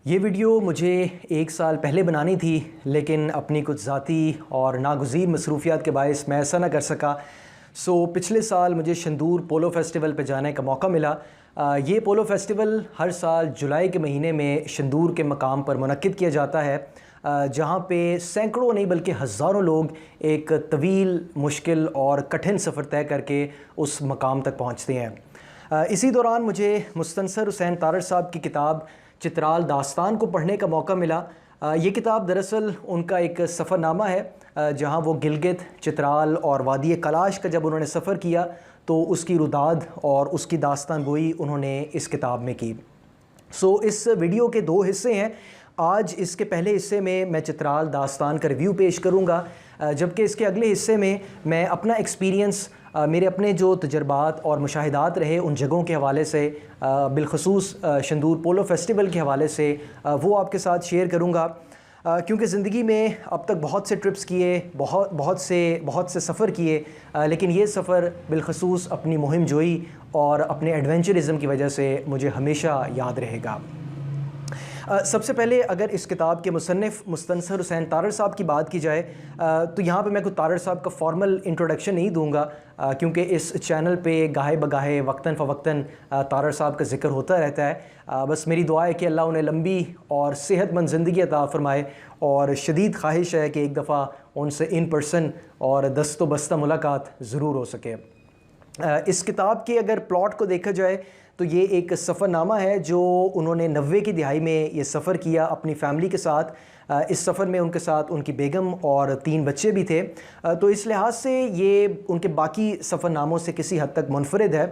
یہ ویڈیو مجھے 1 سال پہلے بنانی تھی، لیکن اپنی کچھ ذاتی اور ناگزیر مصروفیات کے باعث میں ایسا نہ کر سکا۔ پچھلے سال مجھے شندور پولو فیسٹیول پہ جانے کا موقع ملا۔ یہ پولو فیسٹیول ہر سال جولائی کے مہینے میں شندور کے مقام پر منعقد کیا جاتا ہے، جہاں پہ سینکڑوں نہیں بلکہ ہزاروں لوگ ایک طویل، مشکل اور کٹھن سفر طے کر کے اس مقام تک پہنچتے ہیں۔ اسی دوران مجھے مستنصر حسین تارڑ صاحب کی کتاب چترال داستان کو پڑھنے کا موقع ملا۔ یہ کتاب دراصل ان کا ایک سفر نامہ ہے، جہاں وہ گلگت، چترال اور وادی کلاش کا جب انہوں نے سفر کیا تو اس کی رداد اور اس کی داستان گوئی انہوں نے اس کتاب میں کی۔ اس ویڈیو کے 2 حصے ہیں۔ آج اس کے پہلے حصے میں میں چترال داستان کا ریویو پیش کروں گا، جبکہ اس کے اگلے حصے میں میں اپنا ایکسپیرینس، میرے اپنے جو تجربات اور مشاہدات رہے ان جگہوں کے حوالے سے، بالخصوص شندور پولو فیسٹیول کے حوالے سے، وہ آپ کے ساتھ شیئر کروں گا، کیونکہ زندگی میں اب تک بہت سے ٹرپس کیے، بہت سے سفر کیے، لیکن یہ سفر بالخصوص اپنی مہم جوئی اور اپنے ایڈونچرزم کی وجہ سے مجھے ہمیشہ یاد رہے گا۔ سب سے پہلے اگر اس کتاب کے مصنف مستنصر حسین تارڑ صاحب کی بات کی جائے تو یہاں پہ میں کوئی تارڑ صاحب کا فارمل انٹروڈکشن نہیں دوں گا، کیونکہ اس چینل پہ گاہے بگاہے وقتاً فوقتاً تارڑ صاحب کا ذکر ہوتا رہتا ہے۔ بس میری دعا ہے کہ اللہ انہیں لمبی اور صحت مند زندگی عطا فرمائے، اور شدید خواہش ہے کہ ایک دفعہ ان سے ان پرسن اور دست و بستہ ملاقات ضرور ہو سکے۔ اس کتاب کے اگر پلاٹ کو دیکھا جائے تو یہ ایک سفر نامہ ہے جو انہوں نے 90 کی دہائی میں یہ سفر کیا اپنی فیملی کے ساتھ۔ اس سفر میں ان کے ساتھ ان کی بیگم اور 3 بچے بھی تھے، تو اس لحاظ سے یہ ان کے باقی سفر ناموں سے کسی حد تک منفرد ہے۔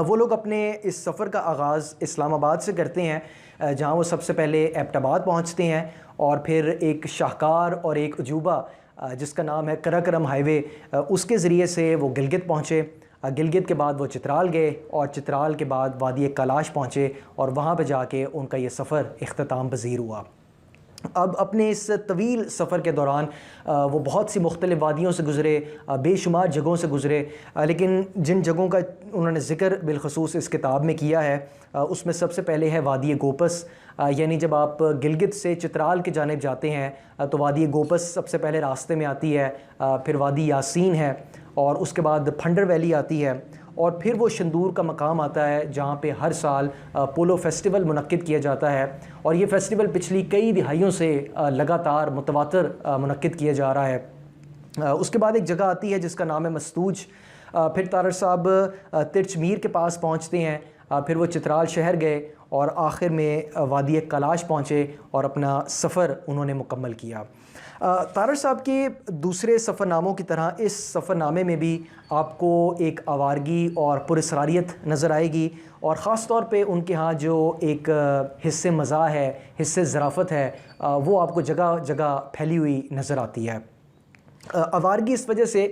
وہ لوگ اپنے اس سفر کا آغاز اسلام آباد سے کرتے ہیں، جہاں وہ سب سے پہلے ایبٹ آباد پہنچتے ہیں، اور پھر ایک شاہکار اور ایک عجوبہ جس کا نام ہے قراقرم ہائی وے، اس کے ذریعے سے وہ گلگت پہنچے۔ گلگت کے بعد وہ چترال گئے، اور چترال کے بعد وادی کلاش پہنچے، اور وہاں پہ جا کے ان کا یہ سفر اختتام پذیر ہوا۔ اب اپنے اس طویل سفر کے دوران وہ بہت سی مختلف وادیوں سے گزرے، بے شمار جگہوں سے گزرے، لیکن جن جگہوں کا انہوں نے ذکر بالخصوص اس کتاب میں کیا ہے اس میں سب سے پہلے ہے وادی گوپس۔ یعنی جب آپ گلگت سے چترال کی جانب جاتے ہیں تو وادی گوپس سب سے پہلے راستے میں آتی ہے، پھر وادی یاسین ہے، اور اس کے بعد پھنڈر ویلی آتی ہے، اور پھر وہ شندور کا مقام آتا ہے جہاں پہ ہر سال پولو فیسٹیول منعقد کیا جاتا ہے، اور یہ فیسٹیول پچھلی کئی دہائیوں سے لگاتار متواتر منعقد کیا جا رہا ہے۔ اس کے بعد ایک جگہ آتی ہے جس کا نام ہے مستوج۔ پھر تارڑ صاحب ترچ میر کے پاس پہنچتے ہیں، پھر وہ چترال شہر گئے، اور آخر میں وادی کلاش پہنچے اور اپنا سفر انہوں نے مکمل کیا۔ تارڑ صاحب کے دوسرے سفر ناموں کی طرح اس سفر نامے میں بھی آپ کو ایک آوارگی اور پراسراریت نظر آئے گی، اور خاص طور پہ ان کے ہاں جو ایک حص مزاح ہے، حص ظرافت ہے، وہ آپ کو جگہ جگہ پھیلی ہوئی نظر آتی ہے۔ آوارگی اس وجہ سے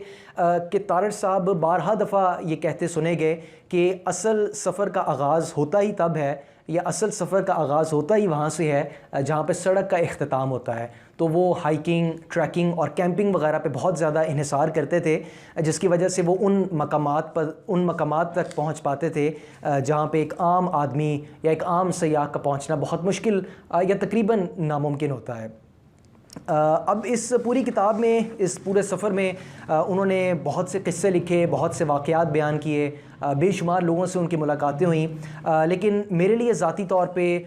کہ تارڑ صاحب بارہا دفعہ یہ کہتے سنے گئے کہ اصل سفر کا آغاز ہوتا ہی تب ہے، یا اصل سفر کا آغاز ہوتا ہی وہاں سے ہے جہاں پہ سڑک کا اختتام ہوتا ہے۔ تو وہ ہائکنگ، ٹریکنگ اور کیمپنگ وغیرہ پہ بہت زیادہ انحصار کرتے تھے، جس کی وجہ سے وہ ان مقامات تک پہنچ پاتے تھے جہاں پہ ایک عام آدمی یا ایک عام سیاح کا پہنچنا بہت مشکل یا تقریباً ناممکن ہوتا ہے۔ اب اس پوری کتاب میں، اس پورے سفر میں انہوں نے بہت سے قصے لکھے، بہت سے واقعات بیان کیے، بے شمار لوگوں سے ان کی ملاقاتیں ہوئیں، لیکن میرے لیے ذاتی طور پہ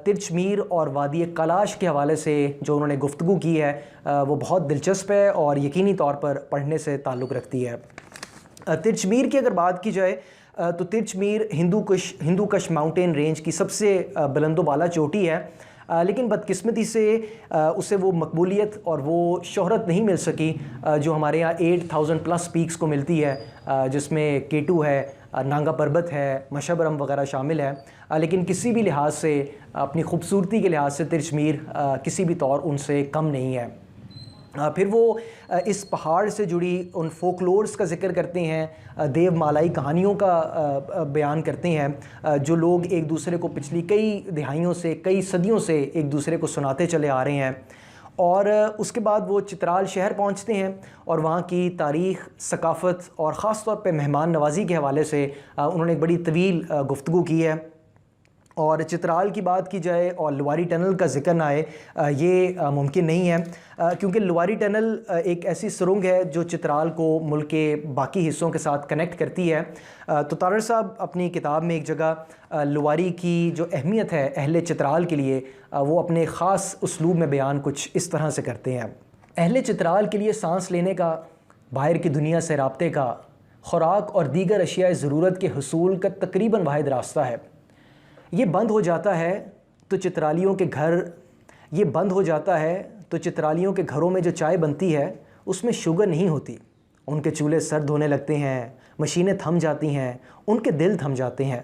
ترچ میر اور وادی کلاش کے حوالے سے جو انہوں نے گفتگو کی ہے وہ بہت دلچسپ ہے اور یقینی طور پر پڑھنے سے تعلق رکھتی ہے۔ ترچ میر کی اگر بات کی جائے تو ترچ میر ہندو کش ماؤنٹین رینج کی سب سے بلند و بالا چوٹی ہے، لیکن بدقسمتی سے اسے وہ مقبولیت اور وہ شہرت نہیں مل سکی جو ہمارے یہاں 8000+ پیکس کو ملتی ہے، جس میں K2 ہے، نانگا پربت ہے، مشبرم وغیرہ شامل ہے، لیکن کسی بھی لحاظ سے، اپنی خوبصورتی کے لحاظ سے ترچ میر کسی بھی طور ان سے کم نہیں ہے۔ پھر وہ اس پہاڑ سے جڑی ان فوکلورز کا ذکر کرتے ہیں، دیو مالائی کہانیوں کا بیان کرتے ہیں جو لوگ ایک دوسرے کو پچھلی کئی دہائیوں سے، کئی صدیوں سے ایک دوسرے کو سناتے چلے آ رہے ہیں۔ اور اس کے بعد وہ چترال شہر پہنچتے ہیں، اور وہاں کی تاریخ، ثقافت اور خاص طور پہ مہمان نوازی کے حوالے سے انہوں نے ایک بڑی طویل گفتگو کی ہے۔ اور چترال کی بات کی جائے اور لواری ٹنل کا ذکر نہ آئے یہ ممکن نہیں ہے، کیونکہ لواری ٹنل ایک ایسی سرنگ ہے جو چترال کو ملک کے باقی حصوں کے ساتھ کنیکٹ کرتی ہے۔ تو تارڑ صاحب اپنی کتاب میں ایک جگہ لواری کی جو اہمیت ہے اہل چترال کے لیے وہ اپنے خاص اسلوب میں بیان کچھ اس طرح سے کرتے ہیں۔ اہل چترال کے لیے سانس لینے کا، باہر کی دنیا سے رابطے کا، خوراک اور دیگر اشیاء ضرورت کے حصول کا تقریباً واحد راستہ ہے۔ یہ بند ہو جاتا ہے تو چترالیوں کے گھروں میں جو چائے بنتی ہے اس میں شوگر نہیں ہوتی، ان کے چولہے سرد ہونے لگتے ہیں، مشینیں تھم جاتی ہیں، ان کے دل تھم جاتے ہیں۔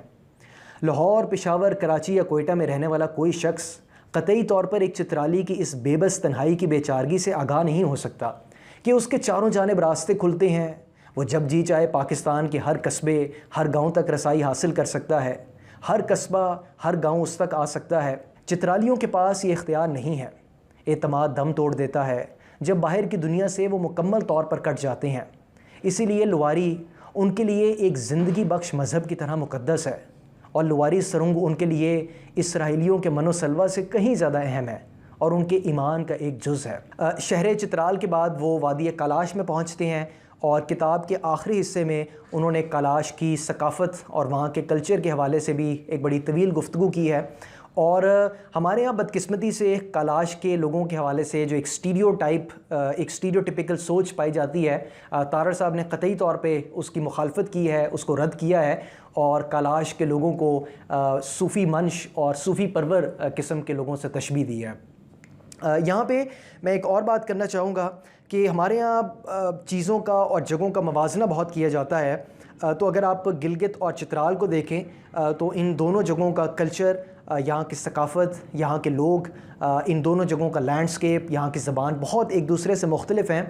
لاہور، پشاور، کراچی یا کوئٹہ میں رہنے والا کوئی شخص قطعی طور پر ایک چترالی کی اس بے بس تنہائی کی بے چارگی سے آگاہ نہیں ہو سکتا کہ اس کے چاروں جانب راستے کھلتے ہیں، وہ جب جی چاہے پاکستان کے ہر قصبے، ہر گاؤں تک رسائی حاصل کر سکتا ہے، ہر قصبہ، ہر گاؤں اس تک آ سکتا ہے۔ چترالیوں کے پاس یہ اختیار نہیں ہے۔ اعتماد دم توڑ دیتا ہے جب باہر کی دنیا سے وہ مکمل طور پر کٹ جاتے ہیں۔ اسی لیے لواری ان کے لیے ایک زندگی بخش مذہب کی طرح مقدس ہے، اور لواری سرنگ ان کے لیے اسرائیلیوں کے من و سلوہ سے کہیں زیادہ اہم ہے اور ان کے ایمان کا ایک جز ہے۔ شہر چترال کے بعد وہ وادی کالاش میں پہنچتے ہیں، اور کتاب کے آخری حصے میں انہوں نے کالاش کی ثقافت اور وہاں کے کلچر کے حوالے سے بھی ایک بڑی طویل گفتگو کی ہے۔ اور ہمارے ہاں بدقسمتی سے کالاش کے لوگوں کے حوالے سے جو ایک اسٹیریوٹیپیکل سوچ پائی جاتی ہے، تارڑ صاحب نے قطعی طور پہ اس کی مخالفت کی ہے، اس کو رد کیا ہے، اور کالاش کے لوگوں کو صوفی منش اور صوفی پرور قسم کے لوگوں سے تشبیہ دی ہے۔ یہاں پہ میں ایک اور بات کرنا چاہوں گا کہ ہمارے ہاں چیزوں کا اور جگہوں کا موازنہ بہت کیا جاتا ہے۔ تو اگر آپ گلگت اور چترال کو دیکھیں تو ان دونوں جگہوں کا کلچر، یہاں کی ثقافت، یہاں کے لوگ، ان دونوں جگہوں کا لینڈسکیپ، یہاں کی زبان بہت ایک دوسرے سے مختلف ہیں۔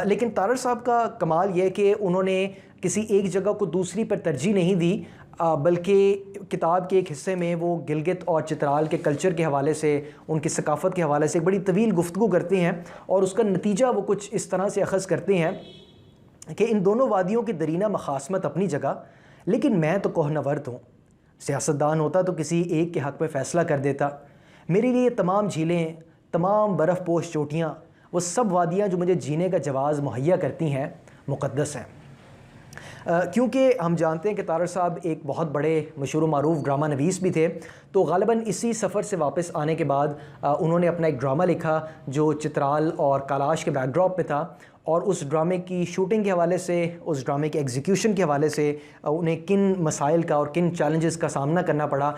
لیکن تارڑ صاحب کا کمال یہ کہ انہوں نے کسی ایک جگہ کو دوسری پر ترجیح نہیں دی، بلکہ کتاب کے ایک حصے میں وہ گلگت اور چترال کے کلچر کے حوالے سے، ان کی ثقافت کے حوالے سے ایک بڑی طویل گفتگو کرتے ہیں، اور اس کا نتیجہ وہ کچھ اس طرح سے اخذ کرتے ہیں کہ ان دونوں وادیوں کی درینہ مخاصمت اپنی جگہ، لیکن میں تو کوہ نورد ہوں، سیاستدان ہوتا تو کسی ایک کے حق میں فیصلہ کر دیتا۔ میرے لیے تمام جھیلیں، تمام برف پوش چوٹیاں، وہ سب وادیاں جو مجھے جینے کا جواز مہیا کرتی ہیں، مقدس ہیں۔ کیونکہ ہم جانتے ہیں کہ تارڑ صاحب ایک بہت بڑے مشہور و معروف ڈرامہ نویس بھی تھے، تو غالباً اسی سفر سے واپس آنے کے بعد انہوں نے اپنا ایک ڈرامہ لکھا جو چترال اور کالاش کے بیک ڈراپ پہ تھا، اور اس ڈرامے کی شوٹنگ کے حوالے سے، اس ڈرامے کے ایگزیکیوشن کے حوالے سے انہیں کن مسائل کا اور کن چیلنجز کا سامنا کرنا پڑا،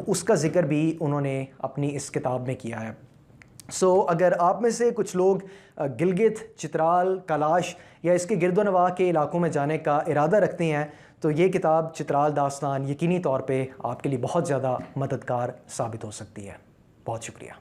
اس کا ذکر بھی انہوں نے اپنی اس کتاب میں کیا ہے۔ اگر آپ میں سے کچھ لوگ گلگت، چترال، کالاش یا اس کے گرد و نواح کے علاقوں میں جانے کا ارادہ رکھتے ہیں تو یہ کتاب چترال داستان یقینی طور پہ آپ کے لیے بہت زیادہ مددگار ثابت ہو سکتی ہے۔ بہت شکریہ۔